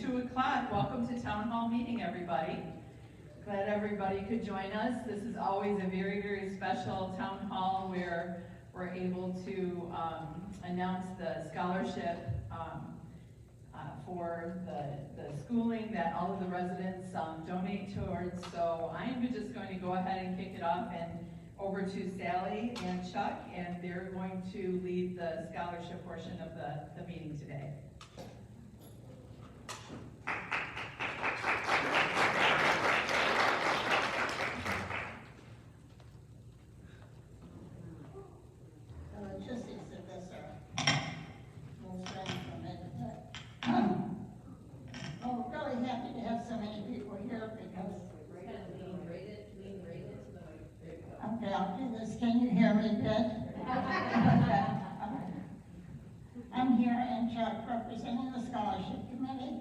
2 o'clock. Welcome to Town Hall meeting, everybody. Glad everybody could join us. This is always a very, very special Town Hall where we're able to announce the scholarship for the schooling that all of the residents donate towards. So I'm just going to go ahead and kick it off and over to Sally and Chuck, and they're going to lead the scholarship portion of the meeting today. Okay, I'll do this. Can you hear me good? I'm here in Chuck representing the scholarship committee.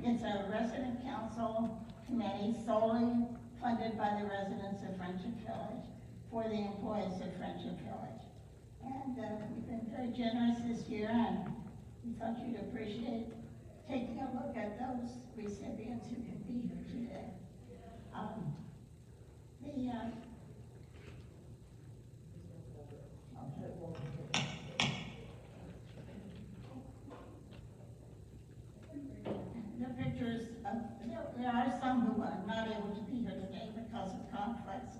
It's a resident council committee solely funded by the residents of Friendship Village for the employees of Friendship Village. And we've been very generous this year, and we thought you'd appreciate taking a look at those recipients who can be here today. The pictures, there are some who are not able to be here today because of conflicts,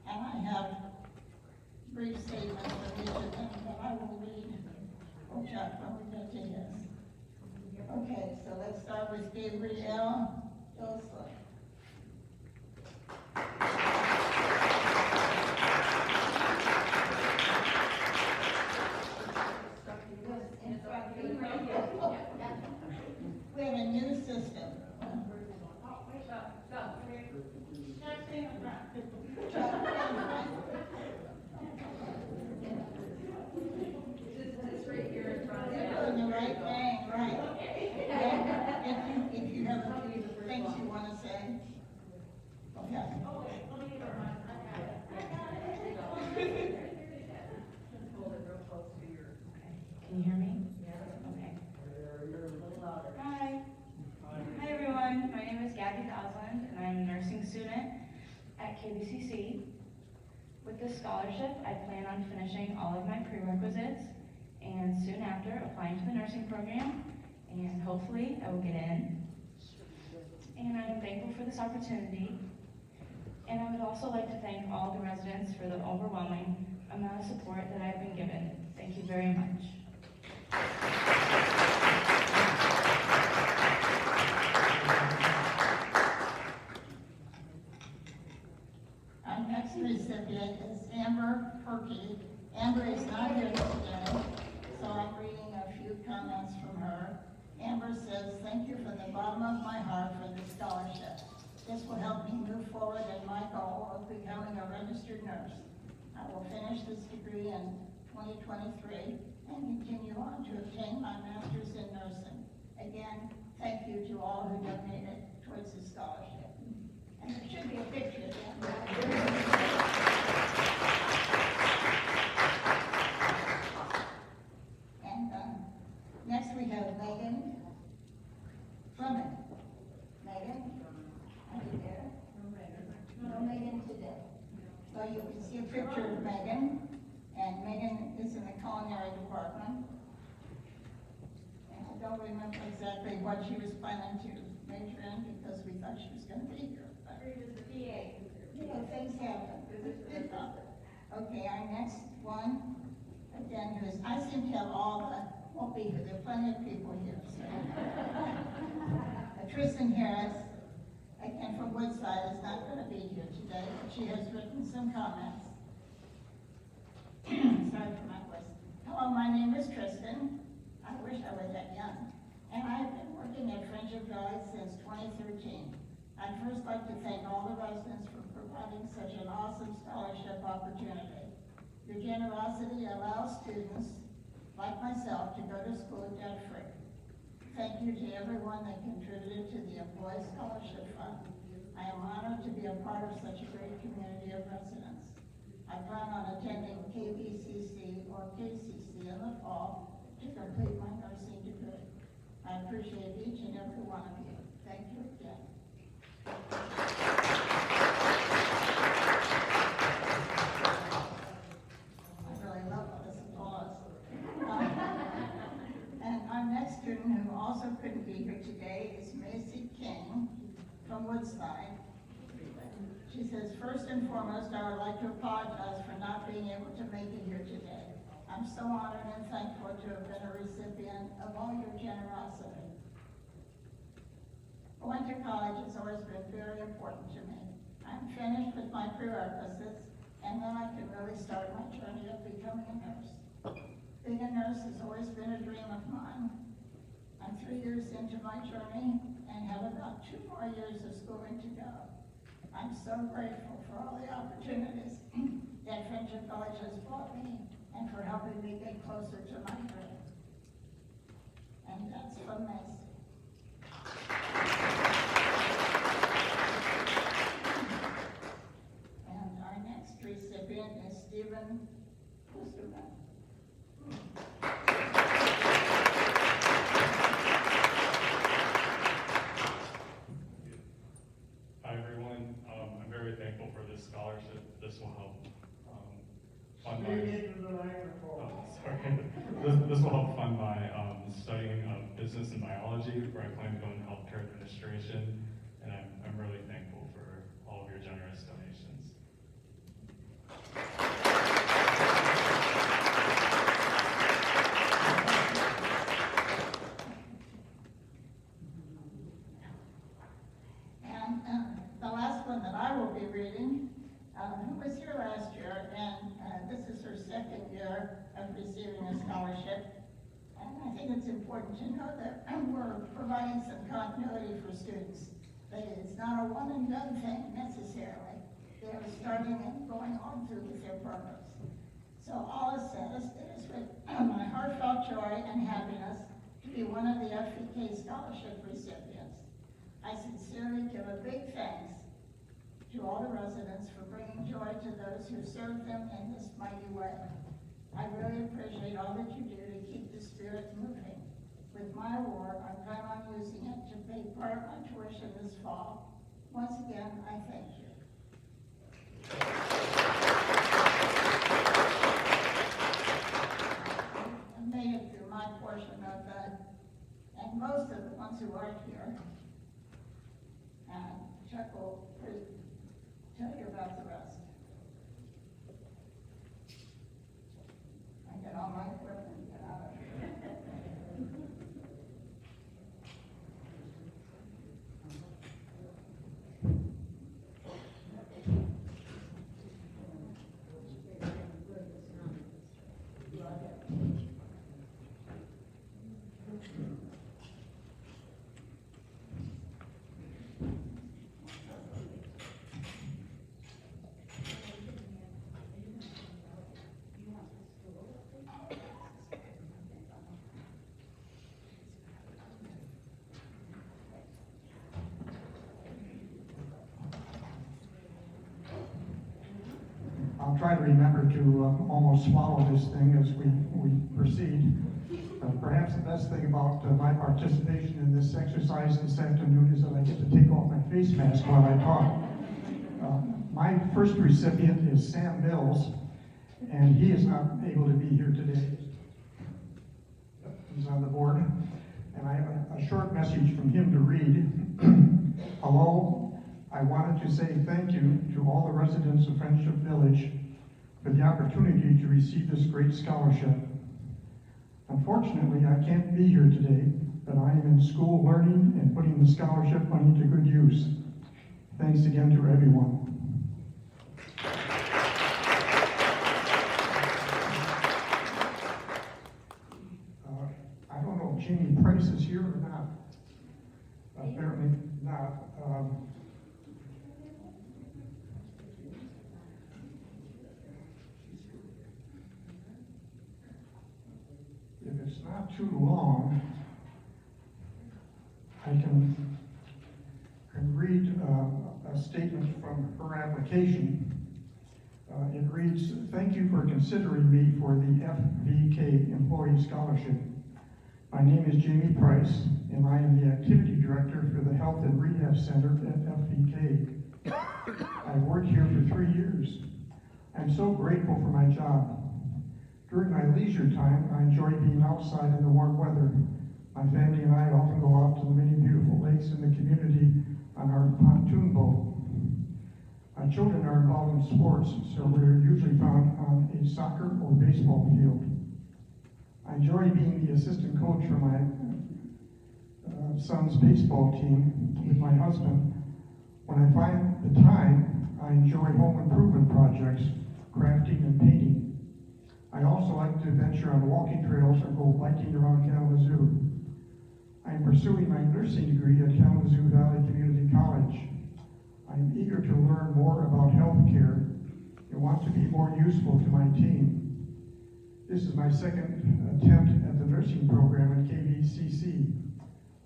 and I have brief statements of each of them that I will read. Oh, Chuck, when we get to his. Okay, so let's start with Gabrielle Joseph. We have a new system. This right here in front of You're doing the right thing, right. If you have a few things you want to say. Okay. Can you hear me? Yeah. Okay. Hi. Hi everyone. My name is Gabby Gosland, and I'm a nursing student at KBCC. With this scholarship, I plan on finishing all of my prerequisites and soon after applying to the nursing program, and hopefully I will get in. And I'm thankful for this opportunity. And I would also like to thank all the residents for the overwhelming amount of support that I've been given. Thank you very much. Our next recipient is Amber Perky. Amber is not here today, so I'm reading a few comments from her. Amber says, "Thank you from the bottom of my heart for the scholarship. This will help me move forward in my goal of becoming a registered nurse. I will finish this degree in 2023 and continue on to obtain my master's in nursing. Again, thank you to all who donated towards the scholarship." And there should be a picture of them. And next we have Megan Fleming. Megan, are you there? No Megan today. So you can see a picture of Megan, and Megan is in the culinary department. And I don't remember exactly what she was planning to major in because we thought she was going to be here. But you know, things happen. Okay, our next one, again, who is, I seem to have all the, won't be here, there are plenty of people here. So. Tristan Harris, again from Woodside, is not going to be here today, but she has written some comments. Sorry for my voice. Hello, my name is Tristan. I wish I was that young. And I've been working at Friendship Village since 2013. I'd first like to thank all the residents for providing such an awesome scholarship opportunity. Your generosity allows students, like myself, to go to school debt-free. Thank you to everyone that contributed to the Employee Scholarship Fund. I am honored to be a part of such a great community of residents. I plan on attending KBCC or KCC in the fall to complete my nursing degree. I appreciate each and every one of you. Thank you again. I really love all this applause. And our next student who also couldn't be here today is Macy King from Woodside. She says, first and foremost, I would like to apologize for not being able to make it here today. I'm so honored and thankful to have been a recipient of all your generosity. Going to college has always been very important to me. I'm finished with my prerequisites, and then I can really start my journey of becoming a nurse. Being a nurse has always been a dream of mine. I'm 3 years into my journey and have about 2 more years of schooling to go. I'm so grateful for all the opportunities that Friendship Village has brought me and for helping me get closer to my dream. And that's from Macy. And our next recipient is Stephen Kusterman. Hi everyone, I'm very thankful for this scholarship. This will help fund my. This will help fund my studying of business and biology, where I plan to go into healthcare administration, and I'm really thankful for all of your generous donations. And the last one that I will be reading, who was here last year, and this is her second year of receiving a scholarship. And I think it's important to know that we're providing some continuity for students. That it's not a one and done thing necessarily. They're starting and going on through with their programs. So all it says, it is with my heartfelt joy and happiness to be one of the FVK scholarship recipients. I sincerely give a big thanks to all the residents for bringing joy to those who serve them in this mighty way. I really appreciate all that you do to keep the spirit moving. With my award, I plan on using it to pay part of my tuition this fall. Once again, I thank you. I made it through my portion of that, and most of the ones who aren't here. And Chuck will tell you about the rest. I get all my equipment and get out of here. I'll try to remember to almost swallow this thing as we proceed. Perhaps the best thing about my participation in this exercise this afternoon is that I get to take off my face mask while I talk. My first recipient is Sam Mills, and he is not able to be here today. He's on the board, and I have a short message from him to read. Hello, I wanted to say thank you to all the residents of Friendship Village for the opportunity to receive this great scholarship. Unfortunately, I can't be here today, but I am in school learning and putting the scholarship money to good use. Thanks again to everyone. I don't know if Jamie Price is here or not. Apparently not. If it's not too long, I can read a statement from her application. It reads, "Thank you for considering me for the FVK Employee Scholarship. My name is Jamie Price, and I am the Activity Director for the Health and Rehab Center at FVK. I've worked here for 3 years. I'm so grateful for my job. During my leisure time, I enjoy being outside in the warm weather. My family and I often go out to the many beautiful lakes in the community on our pontoon boat. My children are involved in sports, so we're usually found on a soccer or baseball field. I enjoy being the assistant coach for my son's baseball team with my husband. When I find the time, I enjoy home improvement projects, crafting and painting. I also like to venture on walking trails or go biking around Kalamazoo. I am pursuing my nursing degree at Kalamazoo Valley Community College. I am eager to learn more about healthcare and want to be more useful to my team. This is my second attempt at the nursing program at KVCC.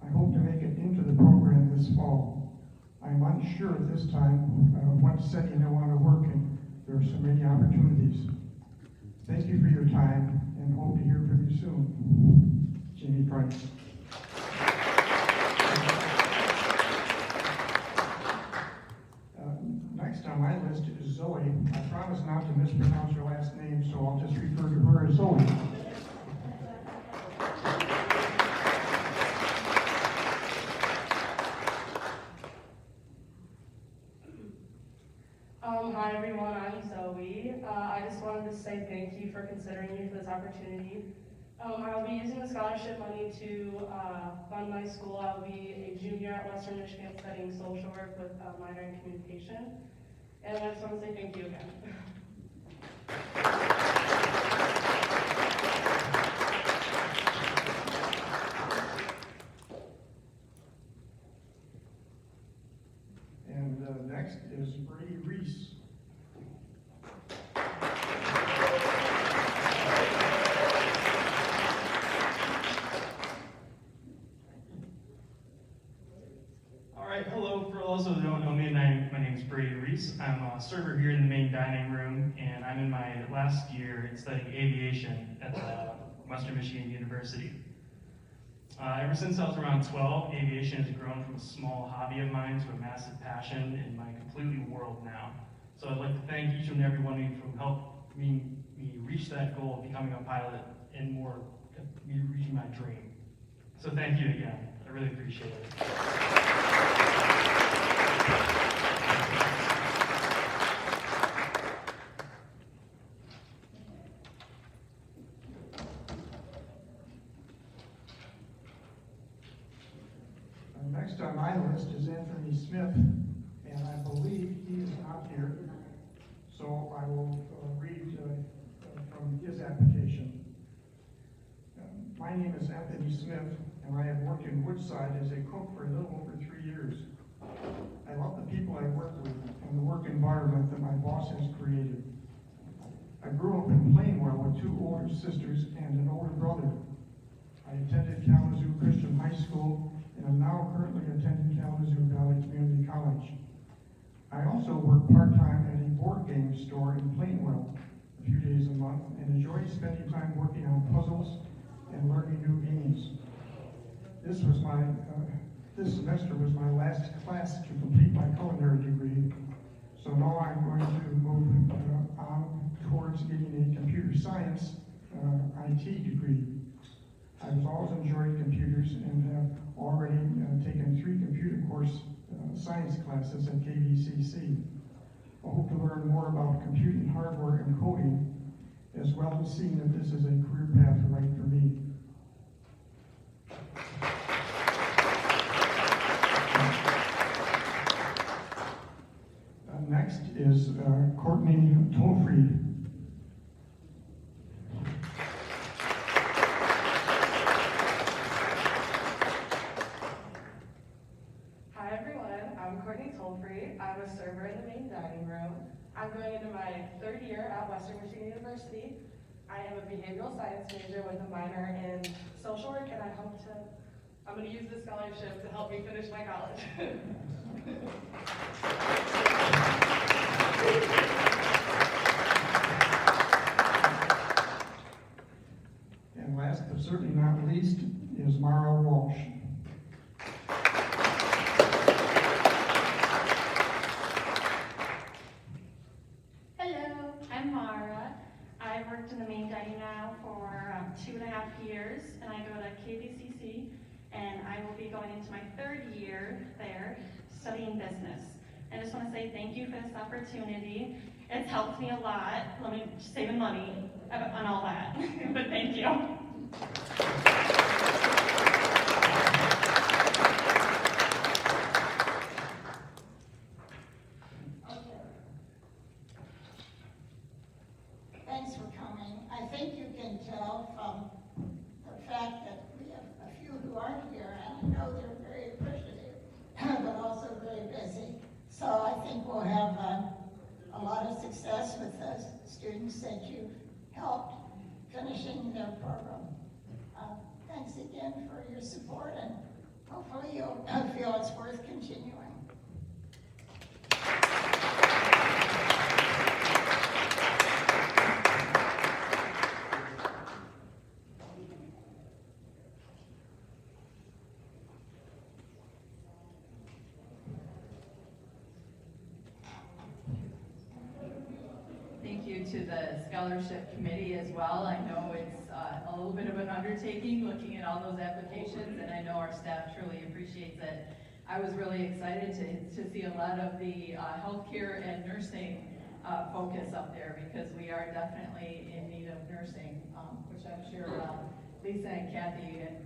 I hope to make it into the program this fall. I'm unsure at this time what setting I want to work in. There are so many opportunities. Thank you for your time and hope to hear from you soon. Jamie Price. Next on my list is Zoe. I promise not to mispronounce her last name, so I'll just refer to her as Zoe. Hi everyone, I'm Zoe. I just wanted to say thank you for considering me for this opportunity. I'll be using the scholarship money to fund my school. I'll be a junior at Western Michigan studying social work with a minor in communication. And I just want to say thank you again. And next is Brady Reese. All right, hello. For those who don't know me, my name is Brady Reese. I'm a server here in the main dining room, and I'm in my last year studying aviation at Western Michigan University. Ever since I was around 12, aviation has grown from a small hobby of mine to a massive passion in my completely world now. So I'd like to thank each and every one of you for helping me reach that goal of becoming a pilot and more, me reaching my dream. So thank you again. I really appreciate it. Next on my list is Anthony Smith, and I believe he is not here, so I will read from his application. My name is Anthony Smith, and I have worked in Woodside as a cook for a little over 3 years. I love the people I work with and the work environment that my boss has created. I grew up in Plainwell with 2 older sisters and an older brother. I attended Kalamazoo Christian High School and am now currently attending Kalamazoo Valley Community College. I also work part-time at a board game store in Plainwell a few days a month and enjoy spending time working on puzzles and learning new games. This semester was my last class to complete my culinary degree, so now I'm going to move on towards getting a computer science IT degree. I've always enjoyed computers and have already taken 3 computer course science classes at KVCC. I hope to learn more about computing hardware and coding, as well as seeing if this is a career path right for me. Next is Courtney Tolfried. Hi everyone, I'm Courtney Tolfree. I'm a server in the main dining room. I'm going into my 3rd year at Western Michigan University. I am a behavioral science major with a minor in social work, and I'm going to use this scholarship to help me finish my college. And last but certainly not least I'm Mara. I've worked in the main dining now for 2.5 years, and I go to KBCC, and I will be going into my 3rd year there studying business. I just want to say thank you for this opportunity. It's helped me a lot. Let me saving money on all that, but thank you. Okay. Thanks for coming. I think you can tell from the fact that we have a few who aren't here, and I know they're very appreciative, but also very busy. So I think we'll have a lot of success with the students that you helped finishing their program. Thanks again for your support, and hopefully you'll feel it's worth continuing. Thank you to the scholarship committee as well. I know it's a little bit of an undertaking looking at all those applications, and I know our staff truly appreciates it. I was really excited to see a lot of the healthcare and nursing focus up there, because we are definitely in need of nursing, which I'm sure Lisa and Kathy and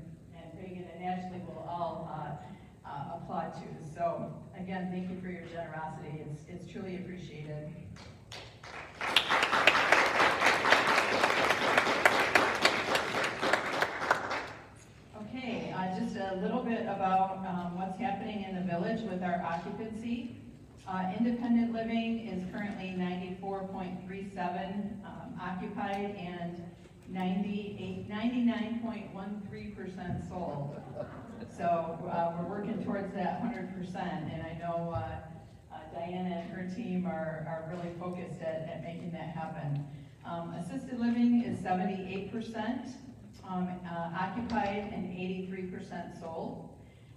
Megan and Ashley will all applaud to. So again, thank you for your generosity. It's truly appreciated. Okay, just a little bit about what's happening in the village with our occupancy. Independent living is currently 94.37 occupied and 99.13% sold. So we're working towards that 100%, and I know Diana and her team are really focused at making that happen. Assisted living is 78% occupied and 83% sold.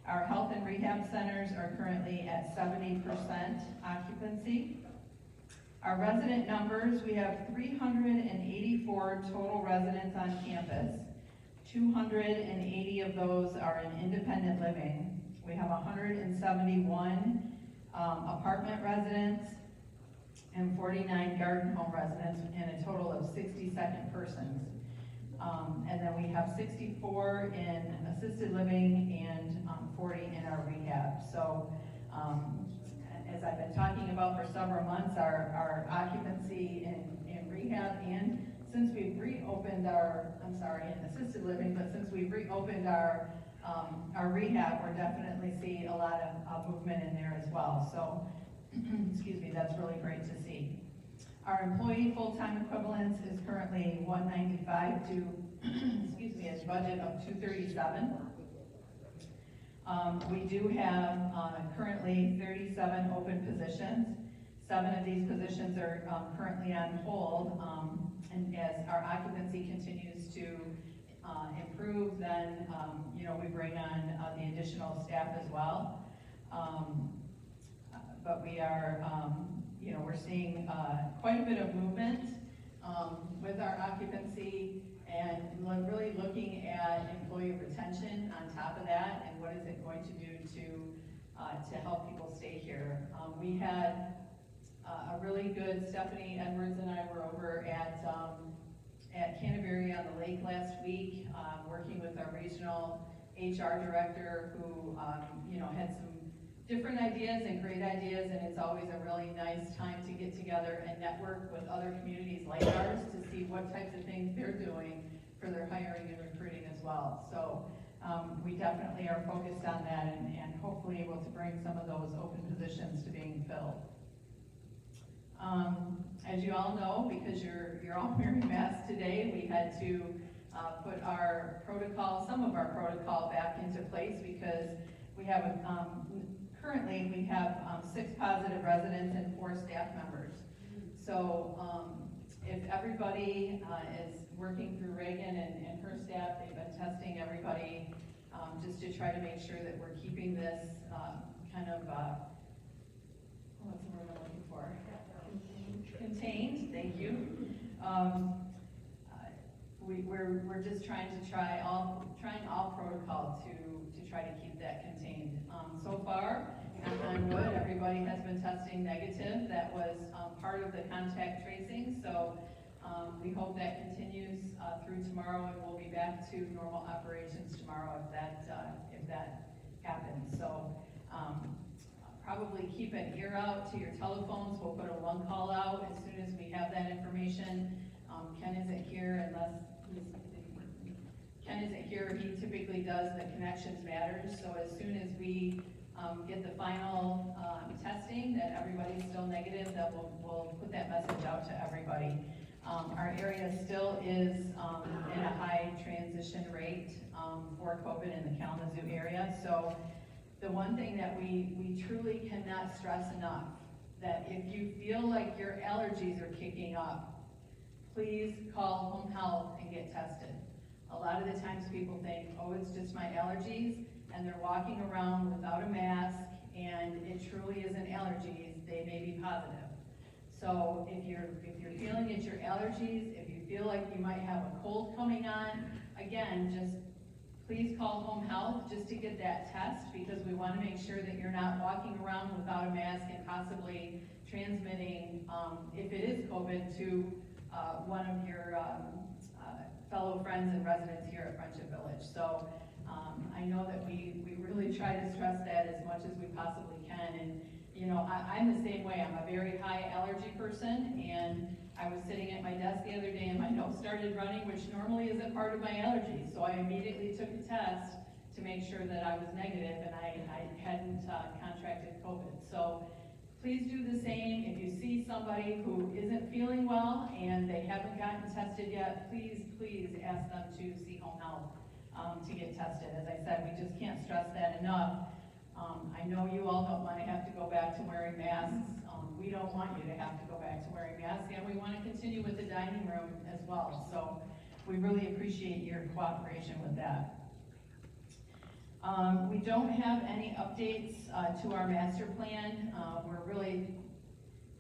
Our health and rehab centers are currently at 70% occupancy. Our resident numbers, we have 384 total residents on campus. 280 of those are in independent living. We have 171 apartment residents and 49 garden home residents, and a total of 60 second persons. And then we have 64 in assisted living and 40 in our rehab. So as I've been talking about for several months, our occupancy in rehab, and since we've reopened our, in assisted living, but since we've reopened our rehab, we're definitely seeing a lot of movement in there as well. So, excuse me, that's really great to see. Our employee full-time equivalence is currently 195 to, excuse me, a budget of 237. We do have currently 37 open positions. 7 of these positions are currently on hold, and as our occupancy continues to improve, then we bring on the additional staff as well. But we are, we're seeing quite a bit of movement with our occupancy, and really looking at employee retention on top of that, and what is it going to do to help people stay here. We had a really good, Stephanie Edwards and I were over at Canterbury on the Lake last week, working with our regional HR director, who had some different ideas and great ideas, and it's always a really nice time to get together and network with other communities like ours to see what types of things they're doing for their hiring and recruiting as well. So we definitely are focused on that, and hopefully able to bring some of those open positions to being filled. As you all know, because you're all wearing masks today, we had to put our protocol, some of our protocol back into place, because we have currently we have 6 positive residents and 4 staff members. So if everybody is working through Reagan and her staff, they've been testing everybody just to try to make sure that we're keeping this kind of, what's the word I'm looking for? Contained. thank you. We're just trying all protocol to try to keep that contained. So far, knock on wood, everybody has been testing negative. That was part of the contact tracing, so we hope that continues through tomorrow, and we'll be back to normal operations tomorrow if that happens. So probably keep an ear out to your telephones. We'll put a one call out as soon as we have that information. Ken isn't here unless Ken isn't here. He typically does the connections matters. So as soon as we get the final testing that everybody's still negative, that we'll put that message out to everybody. Our area still is in a high transition rate for COVID in the Kalamazoo area. So the one thing that we truly cannot stress enough, that if you feel like your allergies are kicking up, please call home health and get tested. A lot of the times people think, oh, it's just my allergies, and they're walking around without a mask, and it truly isn't allergies, they may be positive. So if you're feeling it's your allergies, if you feel like you might have a cold coming on, again, just please call home health just to get that test, because we want to make sure that you're not walking around without a mask and possibly transmitting, if it is COVID, to one of your fellow friends and residents here at Friendship Village. So I know that we really try to stress that as much as we possibly can. And you know, I'm the same way. I'm a very high allergy person, and I was sitting at my desk the other day and my nose started running, which normally isn't part of my allergies. So I immediately took a test to make sure that I was negative and I hadn't contracted COVID. So please do the same. If you see somebody who isn't feeling well and they haven't gotten tested yet, please ask them to see home health to get tested. As I said, we just can't stress that enough. I know you all don't want to have to go back to wearing masks. We don't want you to have to go back to wearing masks, and we want to continue with the dining room as well. So we really appreciate your cooperation with that. We don't have any updates to our master plan. We're really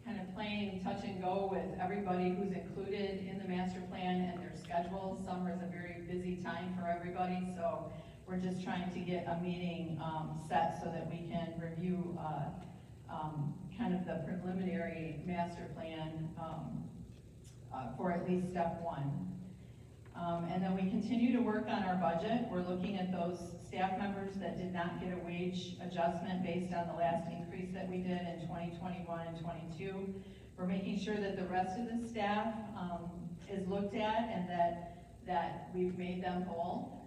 kind of playing touch and go with everybody who's included in the master plan and their schedules. Summer is a very busy time for everybody, so we're just trying to get a meeting set so that we can review kind of the preliminary master plan for at least step one. And then we continue to work on our budget. We're looking at those staff members that did not get a wage adjustment based on the last increase that we did in 2021 and 22. We're making sure that the rest of the staff is looked at and that we've made them whole.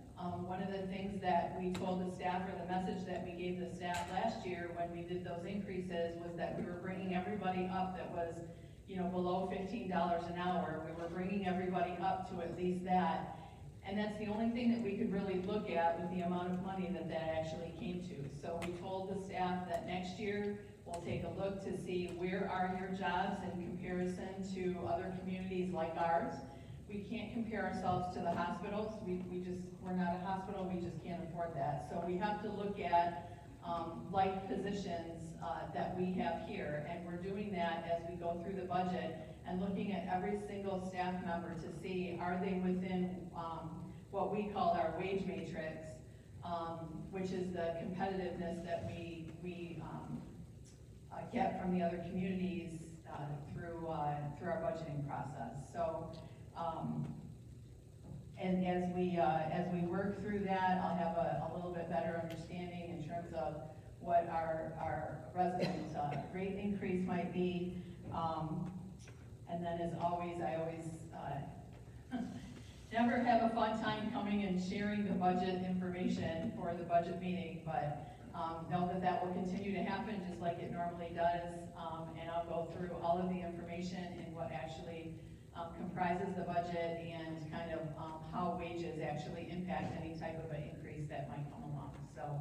One of the things that we told the staff, or the message that we gave the staff last year when we did those increases, was that we were bringing everybody up that was, you know, below $15 an hour. We were bringing everybody up to at least that. And that's the only thing that we could really look at with the amount of money that actually came to. So we told the staff that next year we'll take a look to see where are your jobs in comparison to other communities like ours. We can't compare ourselves to the hospitals. We're not a hospital, we just can't afford that. So we have to look at like positions that we have here, and we're doing that as we go through the budget and looking at every single staff member to see, are they within what we call our wage matrix, which is the competitiveness that we get from the other communities through our budgeting process. So, and as we work through that, I'll have a little bit better understanding in terms of what our resident rate increase might be. And then as always, I always never have a fun time coming and sharing the budget information for the budget meeting, but know that will continue to happen just like it normally does. And I'll go through all of the information and what actually comprises the budget and kind of how wages actually impact any type of an increase that might come along. So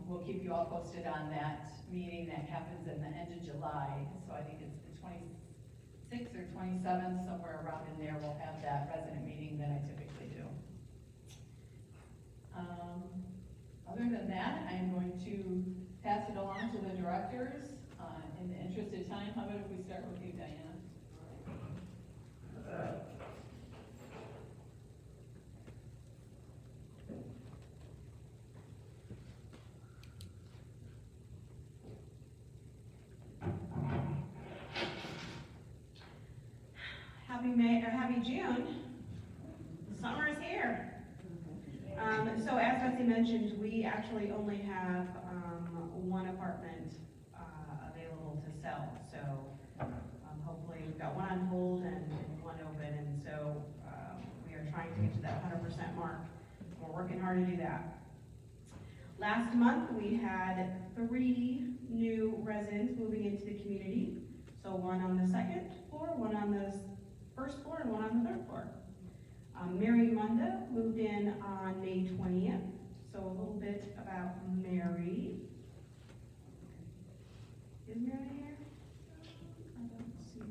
we'll keep you all posted on that meeting that happens in the end of July. So I think it's the 26th or 27th, somewhere around in there, we'll have that resident meeting that I typically do. Other than that, I'm going to pass it along to the directors. In the interest of time, how about if we start with you, Diana? Happy June. Summer is here. So as Betsy mentioned, we actually only have one apartment available to sell. So hopefully we've got one on hold and one open, and so we are trying to get to that 100% mark. We're working hard to do that. Last month we had 3 new residents moving into the community. So one on the 2nd floor, one on the 1st floor, and one on the 3rd floor. Mary Munda moved in on May 20th. So a little bit about Mary. Is Mary here? I don't see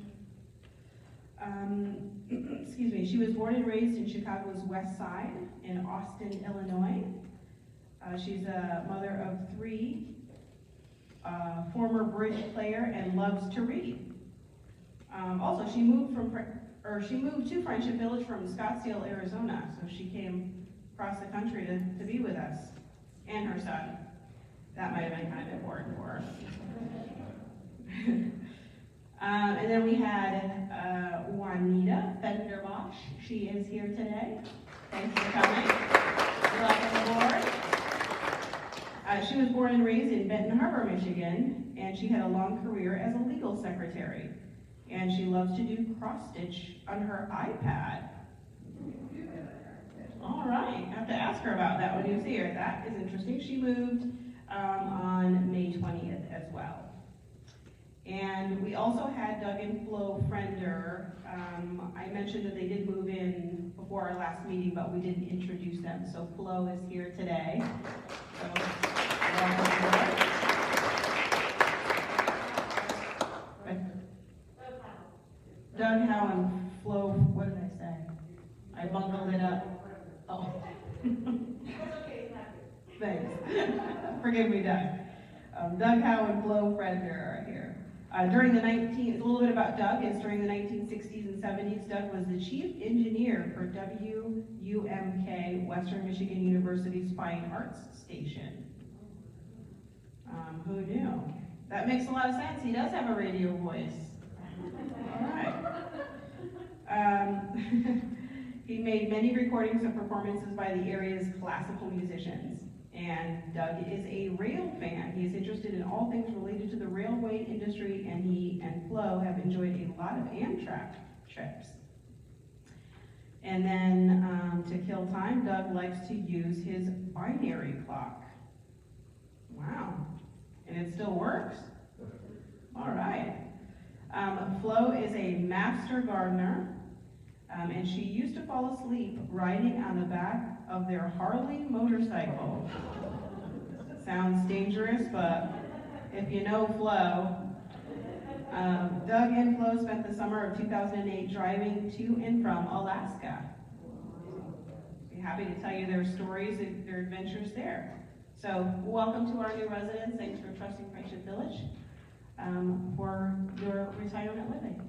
her. Excuse me. She was born and raised in Chicago's West Side in Austin, Illinois. She's a mother of 3, former bridge player, and loves to read. Also, she moved to Friendship Village from Scottsdale, Arizona, so she came across the country to be with us and her son. That might have been kind of important for her. And then we had Juanita Fenderbosch. She is here today. Thanks for coming. Welcome aboard. She was born and raised in Benton Harbor, Michigan, and she had a long career as a legal secretary. And she loves to do cross-stitch on her iPad. All right, I have to ask her about that when you see her. That is interesting. She moved on May 20th as well. And we also had Doug and Flo Frender. I mentioned that they did move in before our last meeting, but we didn't introduce them. So Flo is here today. So, welcome. Doug, Howe, and Flo, what did I say? I bungled it up. Oh. Thanks. Forgive me, Doug. Doug, Howe, and Flo Frender are here. During the a little bit about Doug is during the 1960s and 70s, Doug was the chief engineer for WUMK, Western Michigan University's Fine Arts Station. Who knew? That makes a lot of sense. He does have a radio voice. All right. He made many recordings of performances by the area's classical musicians. And Doug is a rail fan. He is interested in all things related to the railway industry, and he and Flo have enjoyed a lot of Amtrak trips. And then to kill time, Doug likes to use his binary clock. Wow. And it still works? All right. Flo is a master gardener, and she used to fall asleep riding on the back of their Harley motorcycle. Sounds dangerous, but if you know Flo, Doug and Flo spent the summer of 2008 driving to and from Alaska. Be happy to tell you their stories and their adventures there. So welcome to our new residents. Thanks for trusting Friendship Village for your retirement living.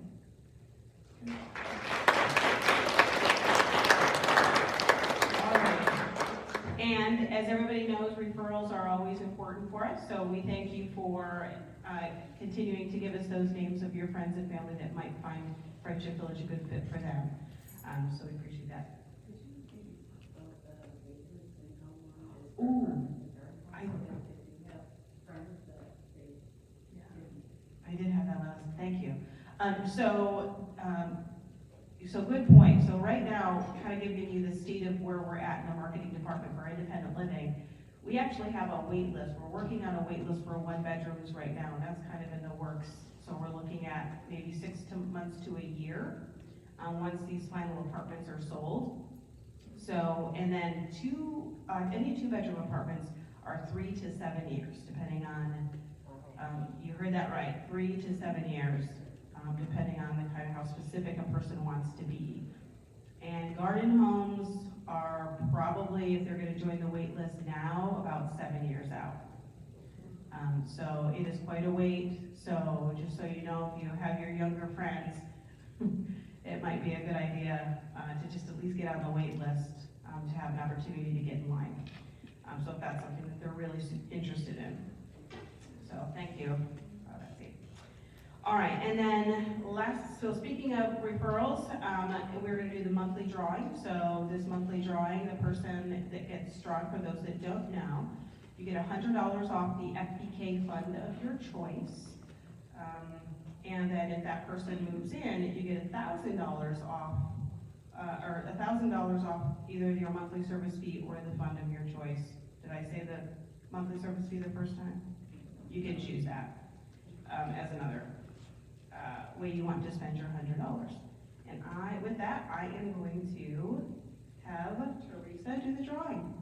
All right. And as everybody knows, referrals are always important for us, so we thank you for continuing to give us those names of your friends and family that might find Friendship Village a good fit for them. So we appreciate that. Ooh, I did have that last. Thank you. So good point. So right now, kind of giving you the state of where we're at in the marketing department for independent living, we actually have a wait list. We're working on a wait list for 1-bedrooms right now, and that's kind of in the works. So we're looking at maybe 6 months to a year once these final apartments are sold. So, and then any 2-bedroom apartments are 3 to 7 years, depending on, you heard that right, 3 to 7 years, depending on the kind of how specific a person wants to be. And garden homes are probably, if they're going to join the wait list now, about 7 years out. So it is quite a wait. So just so you know, if you have your younger friends, it might be a good idea to just at least get on the wait list to have an opportunity to get in line. So if that's something that they're really interested in. So thank you, Betsy. All right, and then so speaking of referrals, we're gonna do the monthly drawing, so this monthly drawing, the person that gets drawn, for those that don't know, you get $100 off the FVK fund of your choice. And then if that person moves in, you get $1,000 off, or $1,000 off either your monthly service fee or the fund of your choice. Did I say the monthly service fee the first time? You can choose that as another way you want to spend your $100. And with that, I am going to have Teresa do the drawing.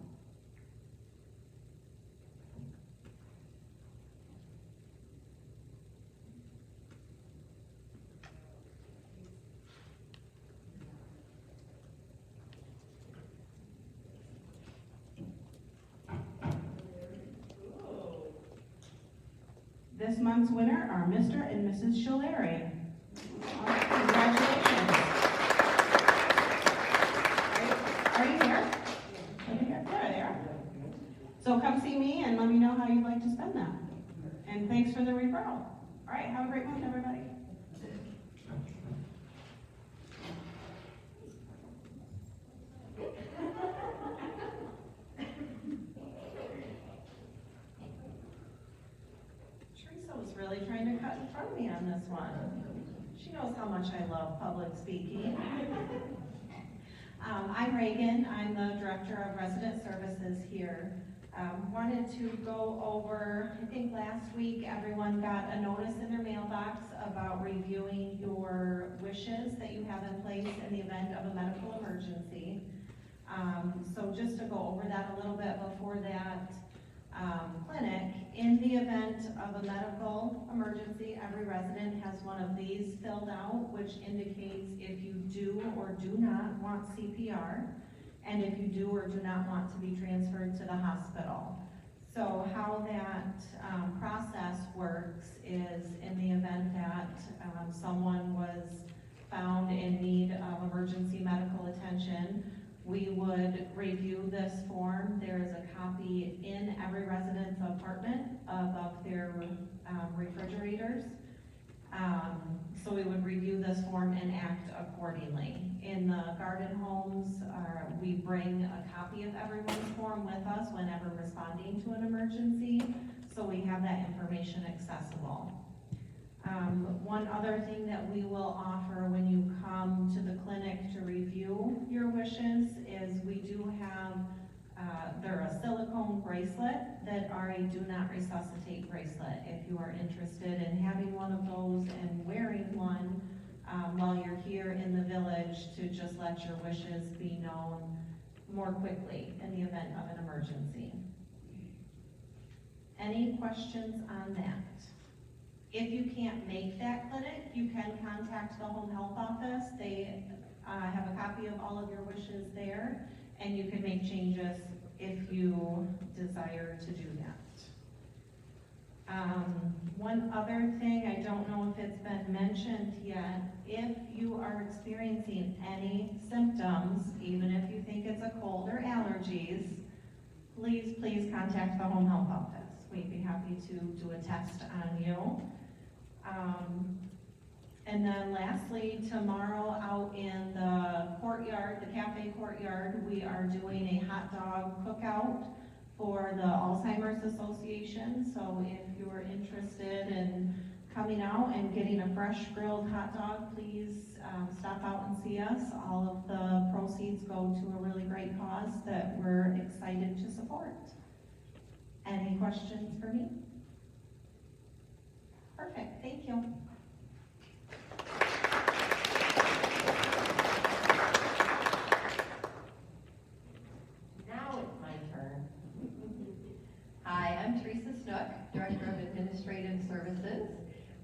This month's winner are Mr. and Mrs. Sholari. Congratulations. Are you here? There they are. So come see me and let me know how you'd like to spend that. And thanks for the referral. All right, have a great month, everybody. Was really trying to cut in front of me on this one. She knows how much I love public speaking. I'm Reagan. I'm the Director of Resident Services here. Wanted to go over, I think last week everyone got a notice in their mailbox about reviewing your wishes that you have in place in the event of a medical emergency. So just to go over that a little bit before that, clinic, in the event of a medical emergency, every resident has one of these filled out, which indicates if you do or do not want CPR, and if you do or do not want to be transferred to the hospital. So how that process works is in the event that someone was found in need of emergency medical attention, we would review this form. There is a copy in every resident's apartment above their refrigerators. So we would review this form and act accordingly. In the garden homes, we bring a copy of everyone's form with us whenever responding to an emergency, so we have that information accessible. One other thing that we will offer when you come to the clinic to review your wishes is we do have, they're a silicone bracelet that are a do not resuscitate bracelet. If you are interested in having one of those and wearing one while you're here in the village to just let your wishes be known more quickly in the event of an emergency. Any questions on that? If you can't make that clinic, you can contact the home health office. They have a copy of all of your wishes there, and you can make changes if you desire to do that. One other thing, I don't know if it's been mentioned yet, if you are experiencing any symptoms, even if you think it's a cold or allergies, please contact the home health office. We'd be happy to do a test on you. And then lastly, tomorrow out in the courtyard, the cafe courtyard, we are doing a hot dog cookout for the Alzheimer's Association. So if you're interested in coming out and getting a fresh grilled hot dog, please stop out and see us. All of the proceeds go to a really great cause that we're excited to support. Any questions for me? Perfect, thank you. Now it's my turn. Hi, I'm Teresa Snook, Director of Administrative Services.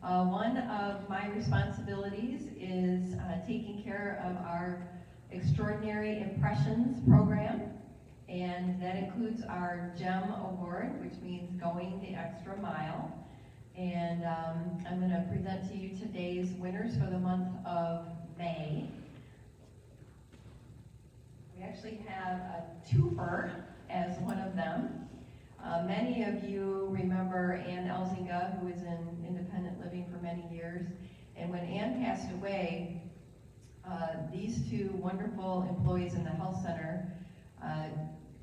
One of my responsibilities is taking care of our Extraordinary Impressions program, and that includes our GEM Award, which means going the extra mile. And I'm going to present to you today's winners for the month of May. We actually have a twofer as one of them. Many of you remember Ann Elzinga, who was in independent living for many years. And when Ann passed away, These two wonderful employees in the health center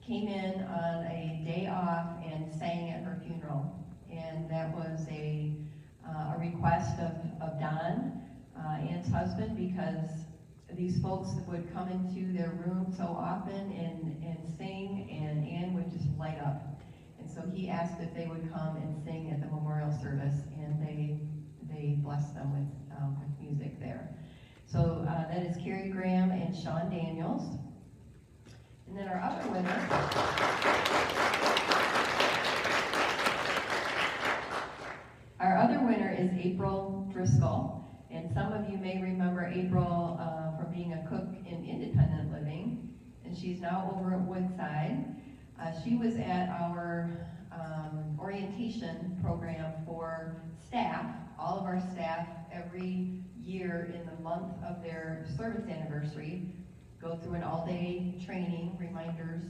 came in on a day off and sang at her funeral. And that was a request of Don, Ann's husband, because these folks would come into their room so often and sing, and Ann would just light up. And so he asked if they would come and sing at the memorial service, and they blessed them with music there. So that is Carrie Graham and Sean Daniels. And then our other winner is April Driscoll. And some of you may remember April from being a cook in Independent Living, and she's now over at Woodside. She was at our orientation program for staff. All of our staff every year in the month of their service anniversary go through an all-day training, reminders,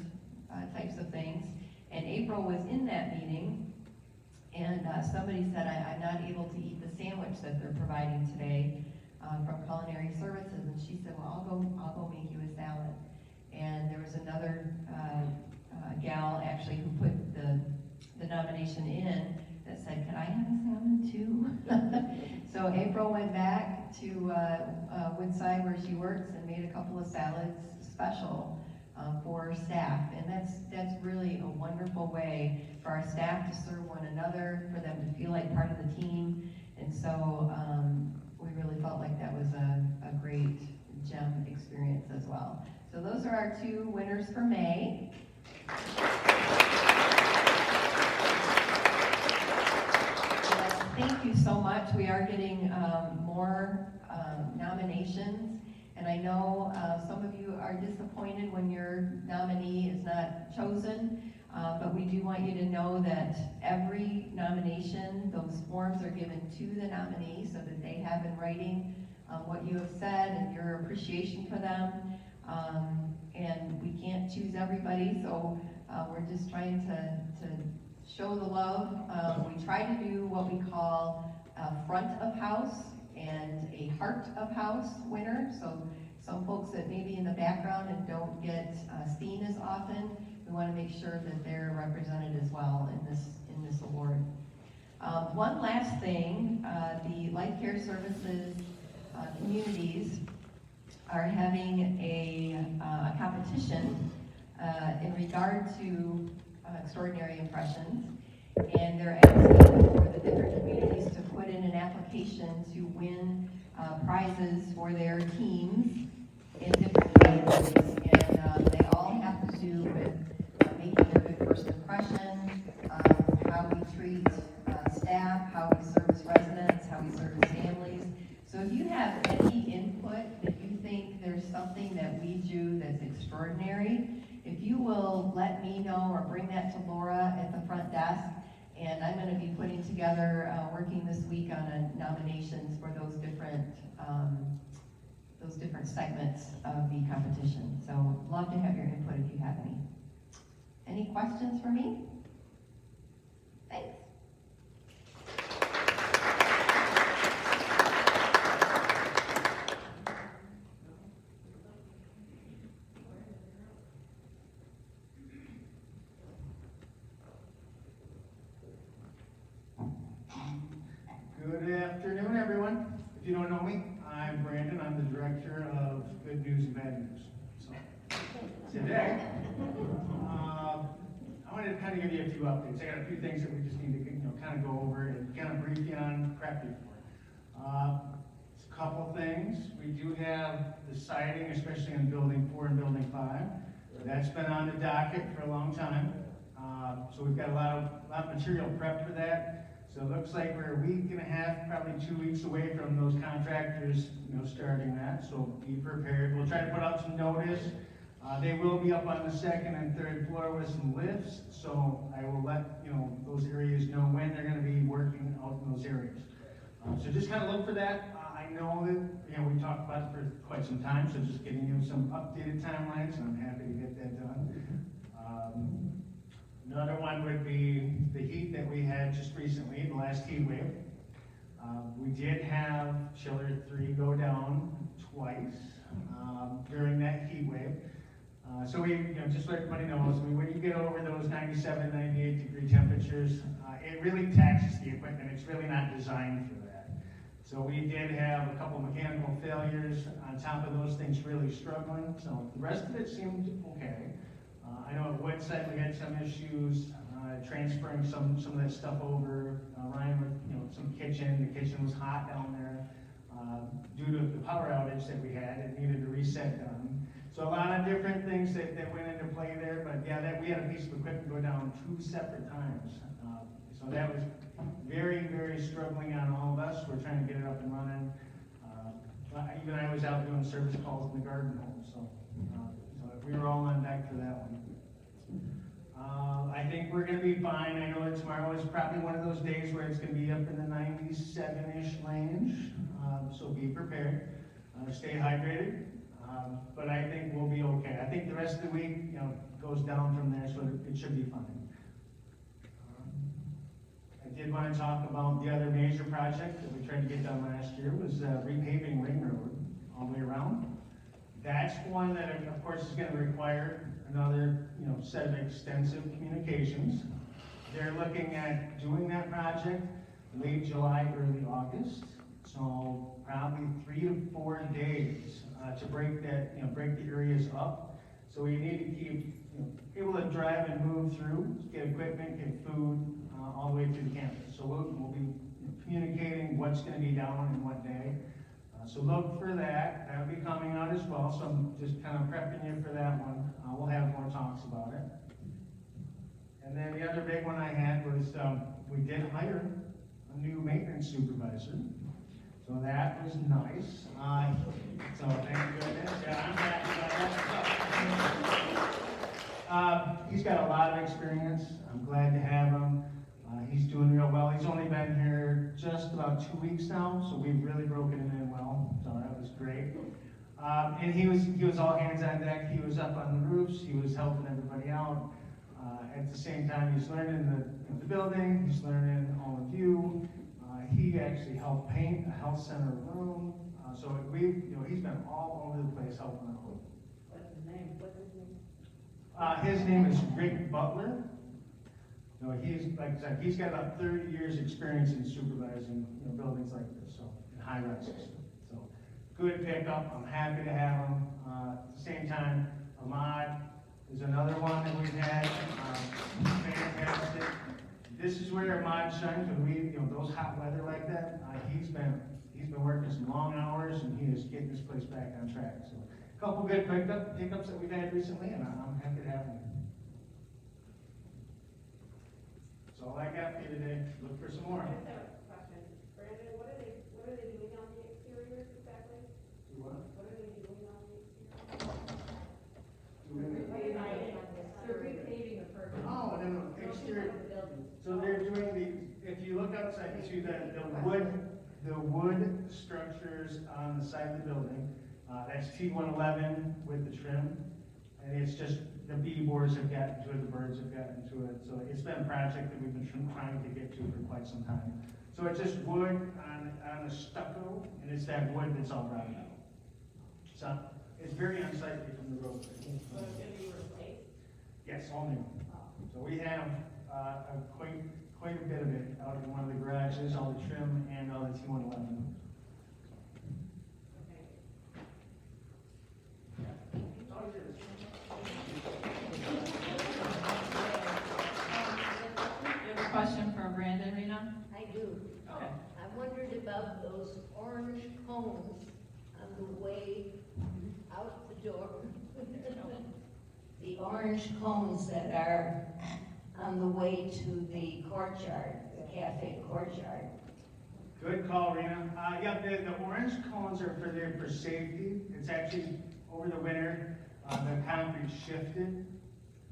types of things. And April was in that meeting, and somebody said, I'm not able to eat the sandwich that they're providing today from Culinary Services. And she said, well, I'll go make you a salad. And there was another gal actually who put the nomination in that said, can I have a salad too? So April went back to Woodside where she works and made a couple of salads special for staff. And that's really a wonderful way for our staff to serve one another, for them to feel like part of the team. And so we really felt like that was a great gem experience as well. So those are our two winners for May. Thank you so much. We are getting more nominations, and I know some of you are disappointed when your nominee is not chosen, but we do want you to know that every nomination, those forms are given to the nominee so that they have in writing what you have said and your appreciation for them. And we can't choose everybody, so we're just trying to show the love. We try to do what we call a front of house and a heart of house winner. So some folks that may be in the background and don't get seen as often, we want to make sure that they're represented as well in this award. One last thing, the Life Care Services communities are having a competition in regard to extraordinary impressions, and they're asking for the different communities to put in an application to win prizes for their teams in different categories, and they all have to do with making a good first impression, how we treat staff, how we service residents, how we service families. So if you have any input that you think there's something that we do that's extraordinary, if you will let me know or bring that to Laura at the front desk, and I'm going to be putting together, working this week on nominations for those different segments of the competition. So love to have your input if you have any. Any questions for me? Thanks. Good afternoon, everyone. If you don't know me, I'm Brandon. I'm the director of Good News and Bad News. So today, I wanted to kind of give you a few updates. I got a few things that we just need to kind of go over and kind of brief you on, prep you for. A couple things. We do have the siding, especially in Building 4 and Building 5. That's been on the docket for a long time. So we've got a lot of material prep for that. So it looks like we're a week and a half, probably 2 weeks away from those contractors, starting that. So be prepared. We'll try to put out some notice. They will be up on the second and third floor with some lifts. So I will let those areas know when they're going to be working out in those areas. So just kind of look for that. I know that we talked about it for quite some time. So just getting you some updated timelines, and I'm happy to get that done. Another one would be the heat that we had just recently, the last heat wave. We did have chiller 3 go down twice. during that heat wave. So we, just so everybody knows, when you get over those 97, 98 degree temperatures, it really taxes the equipment. It's really not designed for that. So we did have a couple mechanical failures on top of those things really struggling. So the rest of it seemed okay. I know at Woodside we had some issues transferring some of that stuff over. Ryan with some kitchen. The kitchen was hot down there due to the power outage that we had. It needed a reset done. So a lot of different things that went into play there. But yeah, we had a piece of equipment go down 2 separate times. So that was very, very struggling on all of us. We're trying to get it up and running. Even I was out doing service calls in the garden home. So we were all on deck for that one. I think we're going to be fine. I know that tomorrow is probably one of those days where it's going to be up in the 97-ish range. So be prepared. Stay hydrated. But I think we'll be okay. I think the rest of the week, goes down from there, so it should be fine. I did want to talk about the other major project that we tried to get done last year was repaving Ring Road all the way around. That's one that, of course, is going to require another, set of extensive communications. They're looking at doing that project late July, early August. So probably 3 to 4 days to break the areas up. So we need to keep able to drive and move through, get equipment, get food, all the way through the campus. So we'll be communicating what's going to be down and what day. So look for that. That'll be coming out as well. So I'm just kind of prepping you for that one. We'll have more talks about it. And then the other big one I had was we did hire a new maintenance supervisor. So that was nice. So thank goodness. Yeah, I'm happy about that. He's got a lot of experience. I'm glad to have him. He's doing real well. He's only been here just about 2 weeks now, so we've really broken him in well. So that was great. And he was all hands on deck. He was up on the roofs. He was helping everybody out. At the same time, he's learning the building. He's learning all of you. He actually helped paint a health center room. So he's been all over the place helping out. What's his name? His name is Rick Butler. He's, like I said, he's got about 30 years experience in supervising buildings like this, so in high rises. So good pickup. I'm happy to have him. At the same time, Ahmad is another one that we've had. Fantastic. This is where Ahmad shines when those hot weather like that. He's been working some long hours, and he is getting this place back on track. So a couple good pickups that we've had recently, and I'm happy to have him. That's all I got for you today. Look for some more. I just have a question. Brandon, what are they doing on the exterior exactly? What? What are they doing on the exterior? They're repaving the purple. Oh, no, exterior. So they're doing if you look outside, you see the wood structures on the side of the building. That's T111 with the trim. And it's just, the bee boards have gotten to it, the birds have gotten to it. So it's been a project that we've been trying to get to for quite some time. So it's just wood on the stucco, and it's that wood that's all rotted out. So it's very unsightly from the road. So it's going to be replaced? Yes, all new. So we have quite a bit of it out in one of the garages, all the trim and all the T111. You have a question for Brandon, Rena? I do. Okay. I wondered about those orange cones on the way out the door. The orange cones that are on the way to the courtyard, the cafe courtyard. Good call, Rena. Yeah, the orange cones are for safety. It's actually over the winter, the concrete shifted.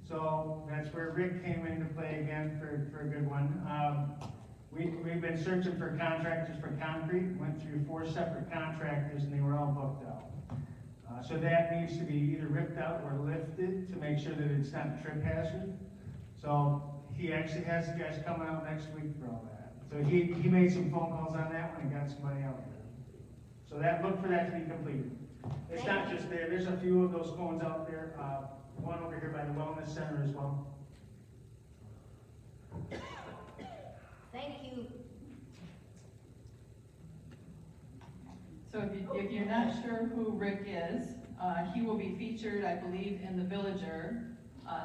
So that's where Rick came into play again for a good one. We've been searching for contractors for concrete, went through 4 separate contractors, and they were all booked out. So that needs to be either ripped out or lifted to make sure that it's not a trip hazard. So he actually has the guys coming out next week for all that. So he made some phone calls on that one and got somebody out there. So look for that to be completed. It's not just there, there's a few of those cones out there, one over here by the wellness center as well. Thank you. So if you're not sure who Rick is, he will be featured, I believe, in The Villager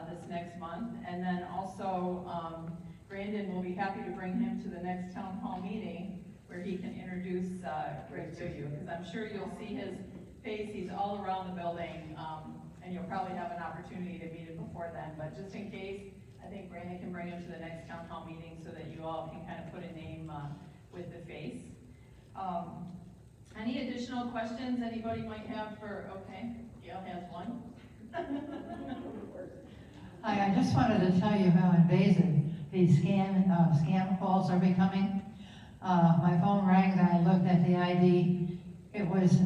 this next month. And then also, Brandon will be happy to bring him to the next town hall meeting where he can introduce Rick to you. Because I'm sure you'll see his face, he's all around the building, and you'll probably have an opportunity to meet him before then. But just in case, I think Brandon can bring him to the next town hall meeting so that you all can kind of put a name with the face. Any additional questions anybody might have for, okay, Gail has one. Hi, I just wanted to tell you how invasive these scam calls are becoming. My phone rang and I looked at the ID. It was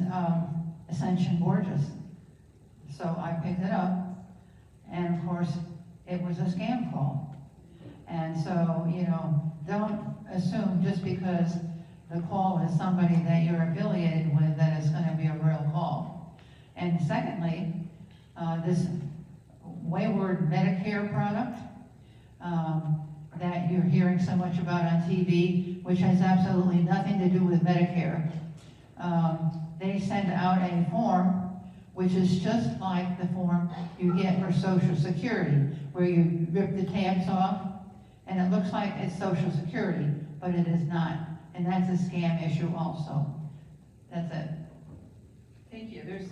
Ascension Borges. So I picked it up, and of course, it was a scam call. And so, you know, don't assume just because the call is somebody that you're affiliated with that it's going to be a real call. And secondly, this wayward Medicare product that you're hearing so much about on TV, which has absolutely nothing to do with Medicare. They send out a form which is just like the form you get for Social Security, where you rip the tabs off, and it looks like it's Social Security, but it is not. And that's a scam issue also. That's it. Thank you. There's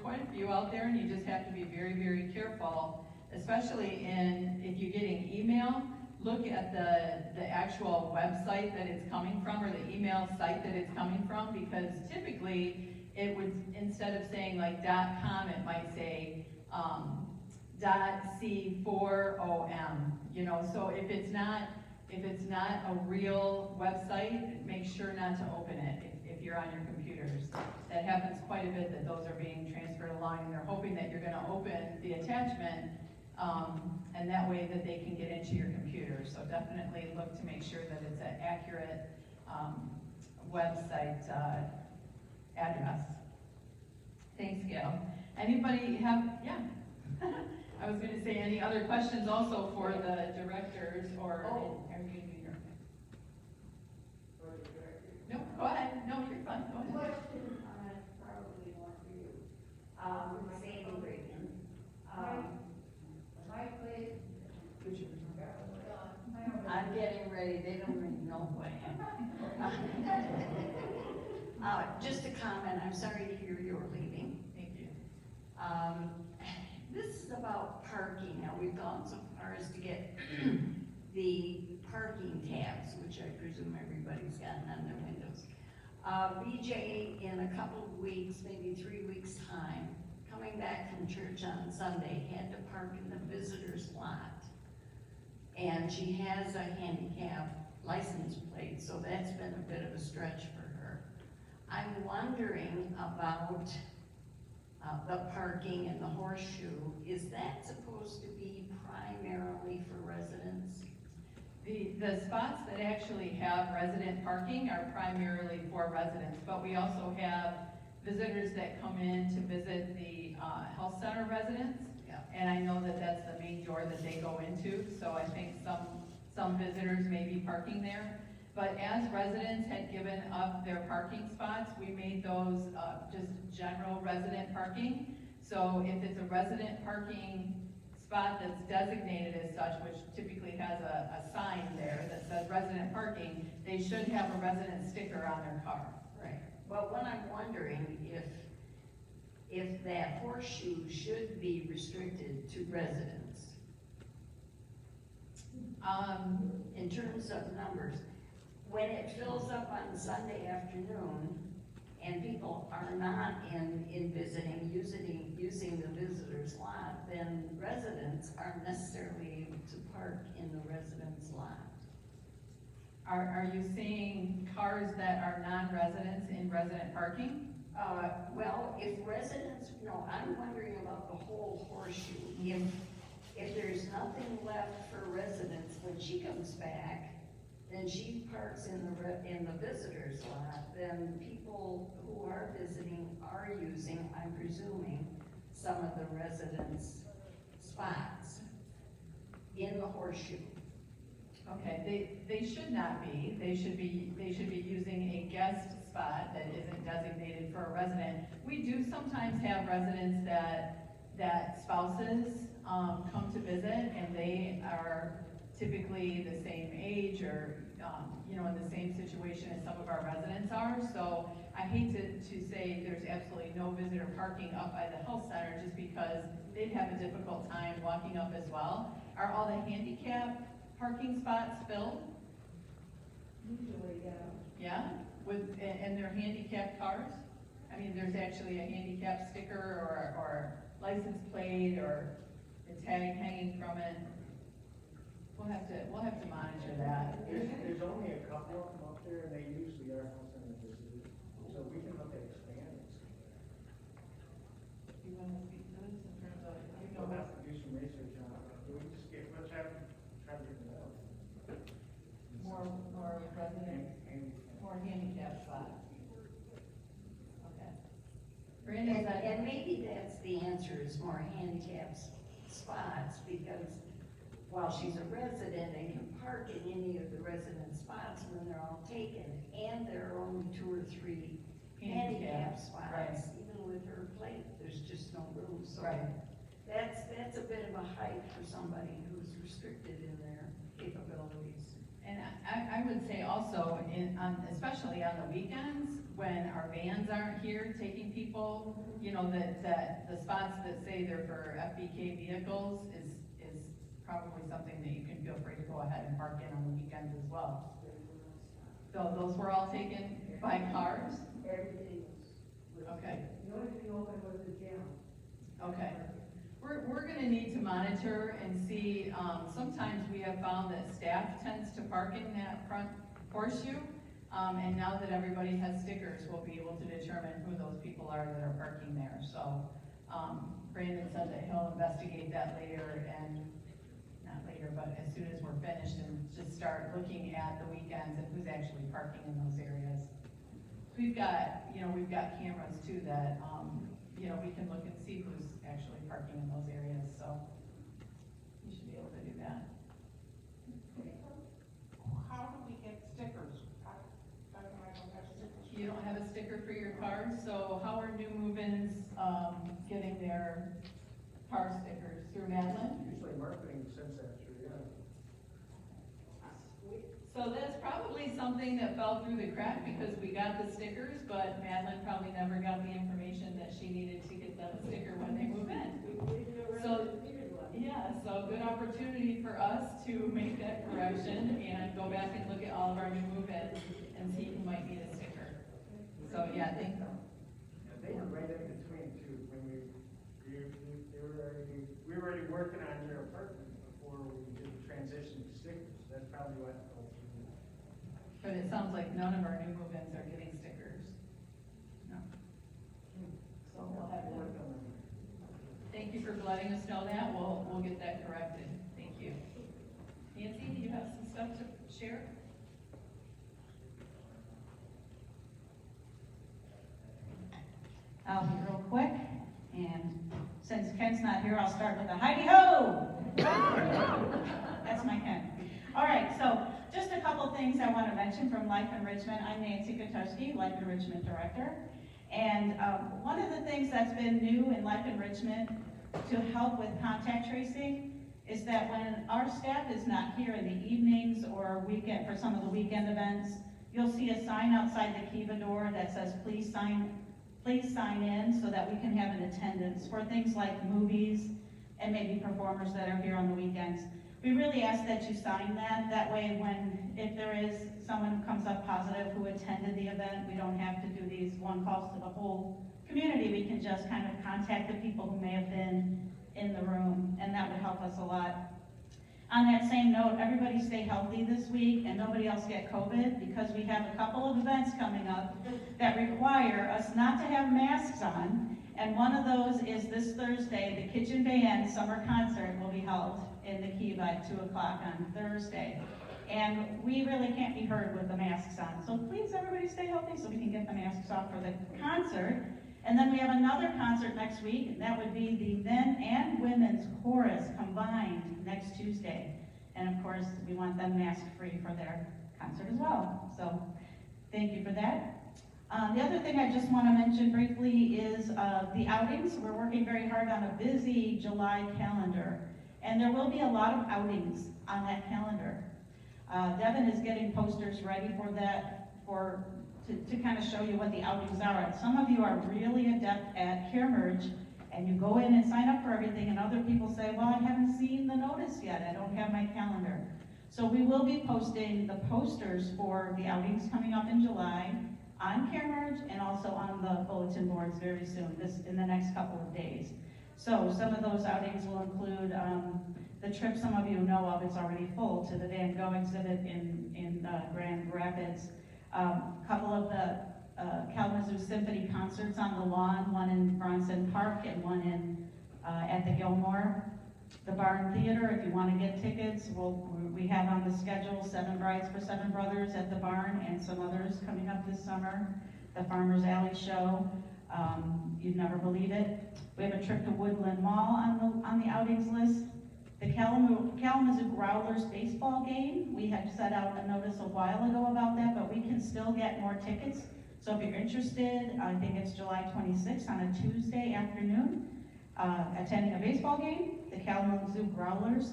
quite a few out there, and you just have to be very, very careful, especially if you're getting email. Look at the actual website that it's coming from, or the email site that it's coming from, because typically it would, instead of saying like .com, it might say .c4om. You know, so if it's not a real website, make sure not to open it if you're on your computers. That happens quite a bit, that those are being transferred along, and they're hoping that you're going to open the attachment, and that way that they can get into your computer. So definitely look to make sure that it's an accurate website address. Thanks, Gail. Anybody have, yeah? I was going to say, any other questions also for the directors, or are you going to do your? No, go ahead. No, you're fine. Go ahead. Question, probably more for you. Sandy Reagan. My place. I'm getting ready, they don't even know who I am. Just a comment, I'm sorry to hear you're leaving. Thank you. This is about parking. Now, we've gone so far as to get the parking tabs, which I presume everybody's gotten on their windows. BJ, in a couple of weeks, maybe 3 weeks' time, coming back from church on Sunday, had to park in the visitor's lot. And she has a handicap license plate, so that's been a bit of a stretch for her. I'm wondering about the parking and the horseshoe. Is that supposed to be primarily for residents? The spots that actually have resident parking are primarily for residents, but we also have visitors that come in to visit the health center residents. Yeah. And I know that that's the main door that they go into, so I think some visitors may be parking there. But as residents had given up their parking spots, we made those just general resident parking. So if it's a resident parking spot that's designated as such, which typically has a sign there that says resident parking, they should have a resident sticker on their car. Right. But what I'm wondering, if that horseshoe should be restricted to residents, in terms of numbers. When it fills up on Sunday afternoon and people are not in visiting, using the visitor's lot, then residents aren't necessarily able to park in the resident's lot. Are you seeing cars that are non-residents in resident parking? Well, if residents, no, I'm wondering about the whole horseshoe. If there's nothing left for residents when she comes back, and she parks in the visitors lot, then people who are visiting are using, I'm presuming, some of the residents' spots in the horseshoe. Okay, they should not be. They should be using a guest spot that isn't designated for a resident. We do sometimes have residents that spouses come to visit, and they are typically the same age or you know, in the same situation as some of our residents are. So I hate to say there's absolutely no visitor parking up by the health center just because they'd have a difficult time walking up as well. Are all the handicap parking spots filled? Usually, yeah. Yeah, and they're handicapped cars? I mean, there's actually a handicap sticker or license plate or a tag hanging from it. We'll have to monitor that. There's only a couple of them up there, and they usually are house center visitors, so we can look at expanding. You want to speak to this in terms of, you know, We'll have to do some research on it. We just get, let's have, try to get more. more resident, more handicap spots? Okay. Brandon, is that? And maybe that's the answer, is more handicapped spots, because while she's a resident and can park in any of the resident spots when they're all taken, and there are only 2 or 3 handicap spots, right. even with her plate, there's just no room, so. Right. That's a bit of a height for somebody who's restricted in their capabilities. And I would say also, especially on the weekends, when our vans aren't here taking people, you know, that the spots that say they're for FVK vehicles is probably something that you can feel free to go ahead and park in on the weekends as well. So those were all taken by cars? Everything was. Okay. The only thing open was the gym. Okay. We're gonna need to monitor and see, sometimes we have found that staff tends to park in that front horseshoe. And now that everybody has stickers, we'll be able to determine who those people are that are parking there. So, Brandon said that he'll investigate that later, and not later, but as soon as we're finished, and just start looking at the weekends and who's actually parking in those areas. We've got cameras too that, we can look and see who's actually parking in those areas, so we should be able to do that. How do we get stickers? You don't have a sticker for your cars, so how are new move-ins, getting their car stickers? Through Madeline? Usually marketing sends that through, yeah. So that's probably something that fell through the crack because we got the stickers, but Madeline probably never got the information that she needed to get them a sticker when they move in. So, yeah, so good opportunity for us to make that correction and go back and look at all of our new move-ins and see who might need a sticker. So, yeah, thank you. They were right in between too, when we were already working on their apartment before we did the transition to stickers. That's probably what fell through. But it sounds like none of our new move-ins are getting stickers. No. So we'll have to. Thank you for letting us know that. We'll get that corrected. Thank you. Nancy, do you have some stuff to share? I'll be real quick, and since Ken's not here, I'll start with a Heidi-ho! That's my Ken. All right, so just a couple things I want to mention from Life Enrichment. I'm Nancy Kotuski, Life Enrichment Director. And one of the things that's been new in Life Enrichment to help with contact tracing is that when our staff is not here in the evenings or weekend, for some of the weekend events, you'll see a sign outside the Kiva door that says, please sign in so that we can have an attendance for things like movies and maybe performers that are here on the weekends. We really ask that you sign that. That way if there is someone who comes up positive who attended the event, we don't have to do these one calls to the whole community. We can just kind of contact the people who may have been in the room, and that would help us a lot. On that same note, everybody stay healthy this week and nobody else get COVID, because we have a couple of events coming up that require us not to have masks on. And one of those is this Thursday, the Kitchen Band Summer Concert will be held in the Kiva at 2 o'clock on Thursday. And we really can't be heard with the masks on. So please, everybody stay healthy so we can get the masks off for the concert. And then we have another concert next week, and that would be the men and women's chorus combined next Tuesday. And of course, we want them mask-free for their concert as well. So thank you for that. The other thing I just want to mention briefly is the outings. We're working very hard on a busy July calendar, and there will be a lot of outings on that calendar. Devin is getting posters ready for that, to kind of show you what the outings are. Some of you are really adept at care merge, and you go in and sign up for everything, and other people say, well, I haven't seen the notice yet, I don't have my calendar. So we will be posting the posters for the outings coming up in July on Care Merge and also on the bulletin boards very soon, in the next couple of days. So some of those outings will include the trip some of you know of, it's already full, to the Van Gogh exhibit in Grand Rapids. A couple of the Kalamazoo Symphony concerts on the lawn, one in Bronson Park and one at the Gilmore. The Barn Theater, if you want to get tickets, we have on the schedule 7 Brides for 7 Brothers at the Barn and some others coming up this summer. The Farmer's Alley Show, you'd never believe it. We have a trip to Woodland Mall on the outings list. The Kalamazoo Growlers baseball game, we had set out a notice a while ago about that, but we can still get more tickets. So if you're interested, I think it's July 26th on a Tuesday afternoon, attending a baseball game, the Kalamazoo Growlers.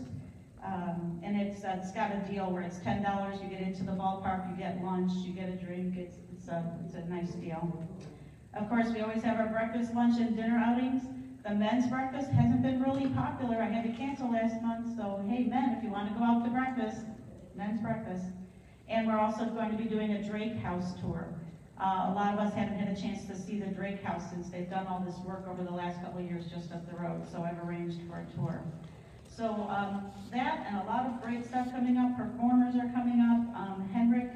And it's got a deal where it's $10, you get into the ballpark, you get lunch, you get a drink, it's a nice deal. Of course, we always have our breakfast, lunch, and dinner outings. The men's breakfast hasn't been really popular. I had to cancel last month, so hey men, if you want to go out to breakfast, men's breakfast. And we're also going to be doing a Drake House tour. A lot of us haven't had a chance to see the Drake House since they've done all this work over the last couple of years just up the road, so I've arranged for a tour. So that and a lot of great stuff coming up. Performers are coming up. Henrik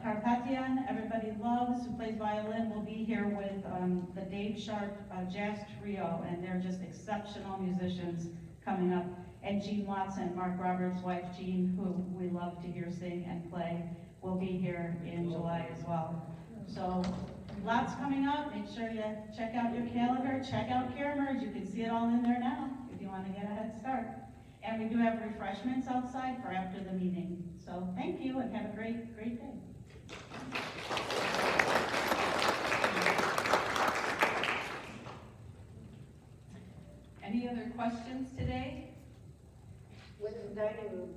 Karpatian, everybody loves, who plays violin, will be here with the Dave Sharp Jazz Trio, and they're just exceptional musicians coming up. And Jean Watson, Mark Roberts' wife Jean, who we love to hear sing and play, will be here in July as well. So lots coming up. Make sure you check out your calendar, check out Care Merge. You can see it all in there now if you want to get a head start. And we do have refreshments outside for after the meeting. So thank you and have a great day. Any other questions today? With the dining room.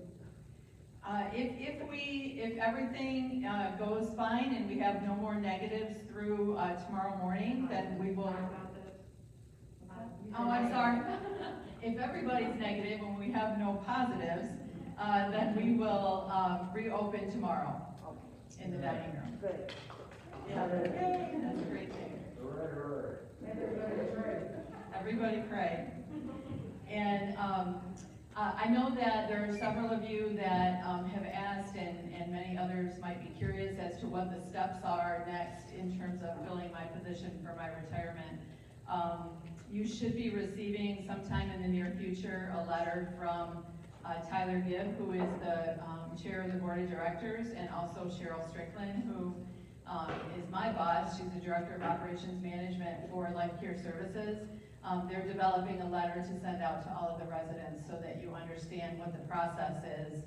If everything goes fine and we have no more negatives through tomorrow morning, then we will. Oh, I'm sorry. If everybody's negative and we have no positives, then we will reopen tomorrow in the dining room. Good. Yeah, that's a great thing. Everybody pray. And I know that there are several of you that have asked, and many others might be curious as to what the steps are next in terms of filling my position for my retirement. You should be receiving sometime in the near future a letter from Tyler Gibb, who is the chair of the board of directors, and also Cheryl Strickland, who is my boss. She's the director of operations management for Life Care Services. They're developing a letter to send out to all of the residents so that you understand what the process is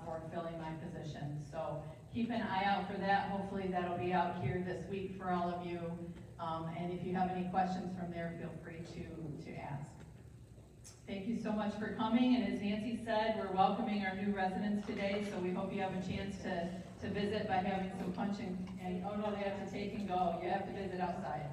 for filling my position. So keep an eye out for that. Hopefully that'll be out here this week for all of you. And if you have any questions from there, feel free to ask. Thank you so much for coming. And as Nancy said, we're welcoming our new residents today, so we hope you have a chance to visit by having some punch and oh no, they have to take and go. You have to visit outside.